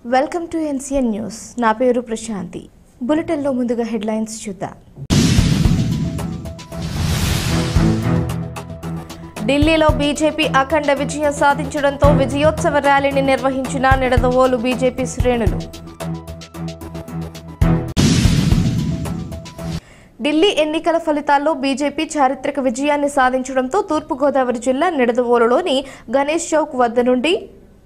Welcome to NCN news. నా పేరు ప్రశాంతి. బులెటిన్లో ముందుగా హెడ్లైన్స్ చూద్దాం. ఢిల్లీలో బీజేపీ అఖండ విజయం సాధించడంతో విజయోత్సవ ర్యాలీని నిర్వహించిన నిడదవోలు బీజేపీ శ్రేణులు. ఢిల్లీ ఎన్నికల ఫలితాల్లో బీజేపీ చారిత్రక విజయాన్ని సాధించడంతో తూర్పుగోదావరి జిల్లా నిడదవోలులోని గణేష్ చౌక్ వద్ద నుండి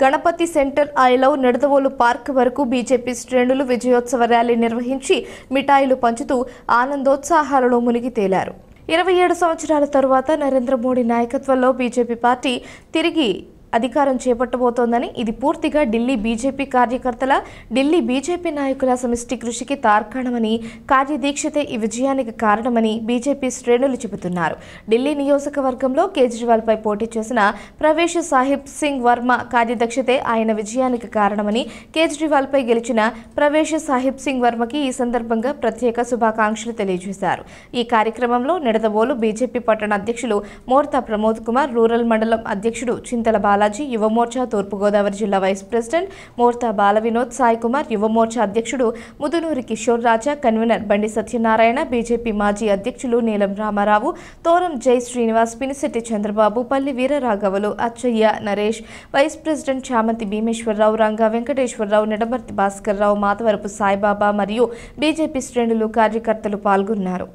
Ganapathi centre I love Nidadavolu park వరకు బీజేపీ శ్రేణులు విజయోత్సవ ర్యాలీ నిర్వహించి మిఠాయిలు పంచుతూ ఆనందోత్సాహాలలో మునిగి తేలారు. 27 సంవత్సరాల తరువాత నరేంద్ర మోడీ నాయకత్వంలో బీజేపీ పార్టీ తిరిగి అధికారం చేపట్టబోతోందని, ఇది పూర్తిగా ఢిల్లీ బీజేపీ కార్యకర్తల, ఢిల్లీ బీజేపీ నాయకుల సమిష్టి కృషికి తార్కాణమని, కార్యదీక్షతే ఈ విజయానికి కారణమని బీజేపీ శ్రేణులు చెబుతున్నారు. ఢిల్లీ నియోజకవర్గంలో కేజ్రీవాల్పై పోటీ చేసిన ప్రవేశ్ సాహిబ్ సింగ్ వర్మ కార్యదక్షతే ఆయన విజయానికి కారణమని, కేజ్రీవాల్పై గెలిచిన ప్రవేశ్ సాహిబ్ సింగ్ వర్మకి ఈ సందర్భంగా ప్రత్యేక శుభాకాంక్షలు తెలియజేశారు. ఈ కార్యక్రమంలో నిడదవోలు బీజేపీ పట్టణ అధ్యక్షులు మోర్తా ప్రమోద్ కుమార్, రూరల్ మండలం అధ్యక్షుడు చింతల బాలాజీ, యువమోర్చా తూర్పుగోదావరి జిల్లా వైస్ ప్రెసిడెంట్ మోర్తా బాల వినోద్, సాయి కుమార్, యువమోర్చా అధ్యక్షుడు ముదునూరి కిషోర్ రాజా, కన్వీనర్ బండి సత్యనారాయణ, బీజేపీ మాజీ అధ్యక్షులు నీలం రామారావు, తోరం జై శ్రీనివాస్, పినిశెట్టి చంద్రబాబు, పల్లి వీరరాఘవులు, అచ్చయ్య, నరేష్, వైస్ ప్రెసిడెంట్ చామంతి భీమేశ్వరరావు, రంగా వెంకటేశ్వరరావు, నిడమర్తి భాస్కర్రావు, మాతవరపు సాయిబాబా మరియు బీజేపీ శ్రేణులు, కార్యకర్తలు పాల్గొన్నారు.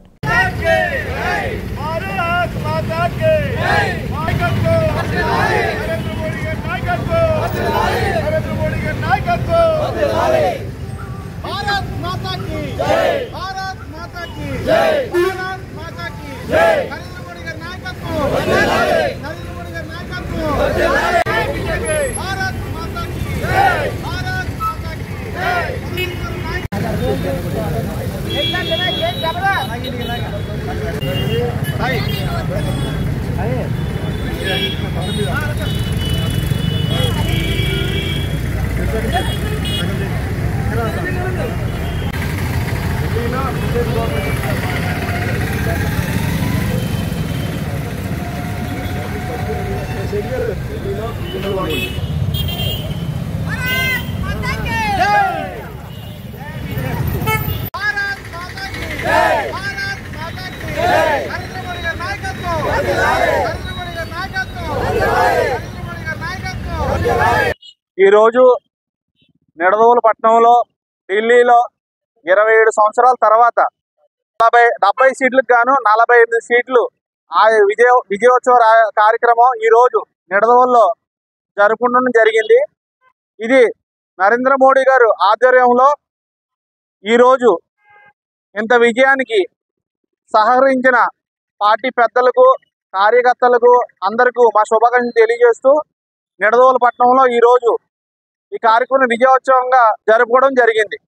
ఈరోజు నిడదవోలు పట్టణంలో ఢిల్లీలో 27 సంవత్సరాల తర్వాత 70 సీట్లకు గాను 48 సీట్లు ఆ విజయోత్సవ కార్యక్రమం ఈరోజు నిడదవోలులో జరుపుకోవడం జరిగింది. ఇది నరేంద్ర మోడీ గారు ఆధ్వర్యంలో ఈరోజు ఇంత విజయానికి సహకరించిన పార్టీ పెద్దలకు, కార్యకర్తలకు అందరికీ మా శుభాకాంక్షలు తెలియజేస్తూ నిడదవోలు పట్టణంలో ఈరోజు ఈ కార్యక్రమం విజయోత్సవంగా జరుపుకోవడం జరిగింది.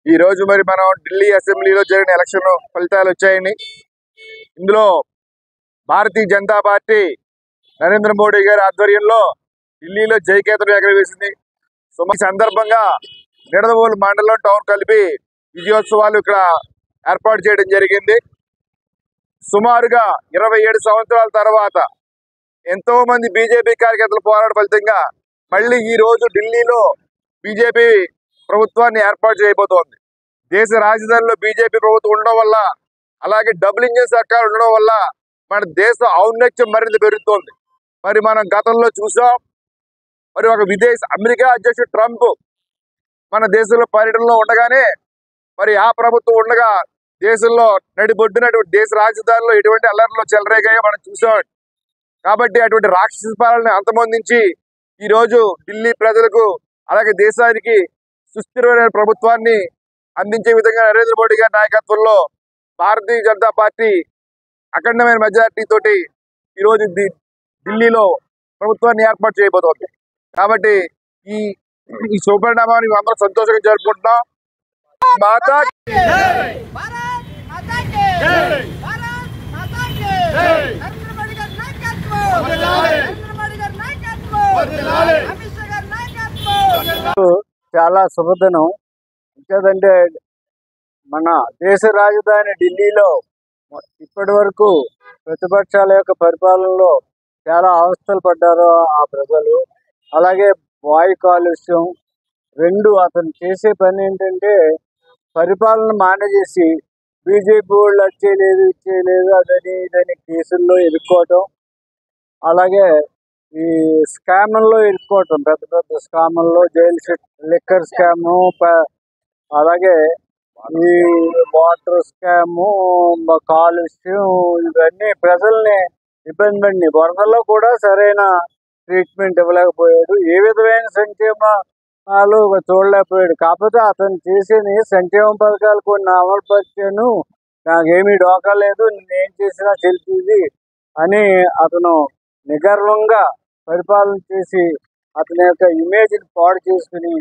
ఈరోజు మరి మనం ఢిల్లీ అసెంబ్లీలో జరిగిన ఎలక్షన్ ఫలితాలు వచ్చాయని, ఇందులో భారతీయ జనతా పార్టీ నరేంద్ర మోడీ గారి ఆధ్వర్యంలో ఢిల్లీలో జయకేతనం ఎగరవేసింది. ఈ సందర్భంగా నిడదవోలు మండలం టౌన్ కలిపి విజయోత్సవాలు ఇక్కడ ఏర్పాటు చేయడం జరిగింది. సుమారుగా 27 సంవత్సరాల తర్వాత ఎంతో మంది బీజేపీ కార్యకర్తల పోరాట ఫలితంగా మళ్ళీ ఈ రోజు ఢిల్లీలో బీజేపీ ప్రభుత్వాన్ని ఏర్పాటు చేయబోతోంది. దేశ రాజధానిలో బీజేపీ ప్రభుత్వం ఉండడం వల్ల, అలాగే డబుల్ ఇంజిన్ సర్కార్ ఉండడం వల్ల మన దేశ ఔన్నత్యం మరింత పెరుగుతోంది. మరి మనం గతంలో చూసాం, మరి ఒక అమెరికా అధ్యక్షుడు ట్రంప్ మన దేశంలో పర్యటనలో ఉండగానే మరి ఆ ప్రభుత్వం ఉండగా దేశంలో నడిబొడ్డునటువంటి దేశ రాజధానిలో ఎటువంటి అల్లర్లు చెలరేగాయో మనం చూసాం. కాబట్టి అటువంటి రాక్షస పాలనని అంతమొందించి ఈరోజు ఢిల్లీ ప్రజలకు అలాగే దేశానికి సుస్థిరమైన ప్రభుత్వాన్ని అందించే విధంగా నరేంద్ర మోడీ గారి నాయకత్వంలో భారతీయ జనతా పార్టీ అఖండమైన మెజారిటీ తోటి ఈరోజు ఢిల్లీలో ప్రభుత్వాన్ని ఏర్పాటు చేయబోతోంది. కాబట్టి ఈ శుభపరిణామాన్ని అందరూ సంతోషంగా జరుపుకుంటున్నాం. మాతా చాలా శుభదినం. ఇంకేదంటే మన దేశ రాజధాని ఢిల్లీలో ఇప్పటి వరకు ప్రతిపక్షాల యొక్క పరిపాలనలో చాలా అవస్థలు పడ్డారు ఆ ప్రజలు. అలాగే వాయు కాలుష్యం, రెండు, అతను చేసే పని ఏంటంటే పరిపాలన మానేసి బీజేపీ వాళ్ళు వచ్చేయలేదు ఇచ్చేయలేదు అదని ఇదని కేసుల్లో ఇరుక్కోవటం, అలాగే ఈ స్కామ్ల్లో ఇరుక్కోవటం, పెద్ద పెద్ద స్కామ్ల్లో జైలు లిక్కర్ స్కాము, అలాగే ఈ వాటర్ స్కాము, కాలుష్యం, ఇవన్నీ ప్రజల్ని ఇబ్బంది పడి వరదల్లో కూడా సరైన ట్రీట్మెంట్ ఇవ్వలేకపోయాడు. ఏ విధమైన సంక్షేమాలు చూడలేకపోయాడు. కాకపోతే అతను చేసిన సంక్షేమ పథకాలు కొన్ని అమలు పరిచాను, నాకేమీ డోకా లేదు, నేనేం చేసినా చెల్లింది అని అతను నిగర్వంగా పరిపాలన చేసి అతని యొక్క ఇమేజ్ని పాడు చేసుకుని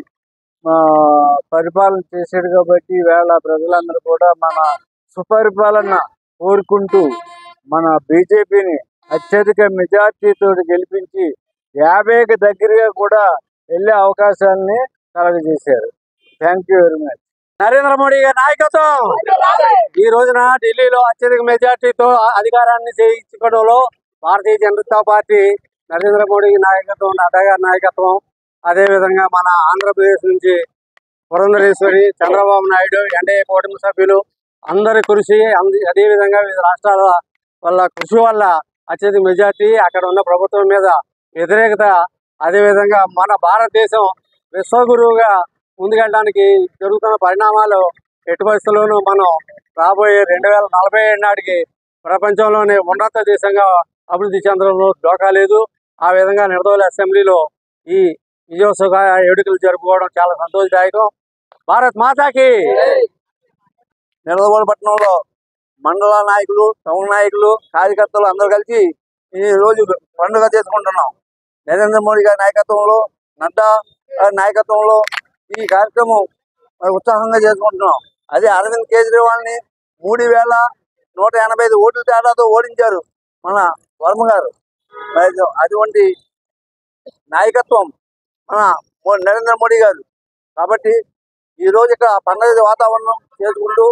పరిపాలన చేశాడు. కాబట్టి ఈవేళ ప్రజలందరూ కూడా మన సుపరిపాలన కోరుకుంటూ మన బీజేపీని అత్యధిక మెజార్టీతో గెలిపించి 50కి దగ్గరగా కూడా వెళ్ళే అవకాశాలని కలగజేశారు. Thank you very much. Narendra Modi గారి నాయకత్వం ఈ రోజున ఢిల్లీలో అత్యధిక మెజార్టీతో అధికారాన్ని చేయించుకోవడంలో భారతీయ జనతా పార్టీ నరేంద్ర మోడీ నాయకత్వం, నడ్డా గారి నాయకత్వం, అదేవిధంగా మన ఆంధ్రప్రదేశ్ నుంచి పురంధరేశ్వరి, చంద్రబాబు నాయుడు, ఎన్డీఏ కూటమి సభ్యులు అందరి కృషి, అదేవిధంగా వివిధ రాష్ట్రాల వల్ల కృషి వల్ల అత్యధిక మెజార్టీ, అక్కడ ఉన్న ప్రభుత్వం మీద వ్యతిరేకత, అదేవిధంగా మన భారతదేశం విశ్వగురువుగా ముందుకెళ్ళడానికి జరుగుతున్న పరిణామాలు ఎట్టి పరిస్థితుల్లోనూ మనం రాబోయే 2047 నాటికి ప్రపంచంలోనే ఉన్నత దేశంగా అభివృద్ధి చెందడంలో డోకా లేదు. ఆ విధంగా నిడదవోలు అసెంబ్లీలో ఈ విజయోత్సవ వేడుకలు జరుపుకోవడం చాలా సంతోషదాయకం. భారత్ మాతాకి. నిడదవోలు పట్టణంలో మండల నాయకులు, టౌన్ నాయకులు, కార్యకర్తలు అందరూ కలిసి ఈ రోజు పండుగ చేసుకుంటున్నాం. నరేంద్ర మోడీ గారి నాయకత్వంలో, నడ్డా గారి నాయకత్వంలో ఈ కార్యక్రమం ఉత్సాహంగా చేసుకుంటున్నాం. అదే అరవింద్ కేజ్రీవాల్ని 3,185 ఓట్ల తేడాతో ఓడించారు మన వర్మ గారు. అటువంటి నాయకత్వం మన నరేంద్ర మోడీ గారు. కాబట్టి ఈ రోజు ఇక్కడ పండుగ వాతావరణం చేసుకుంటూ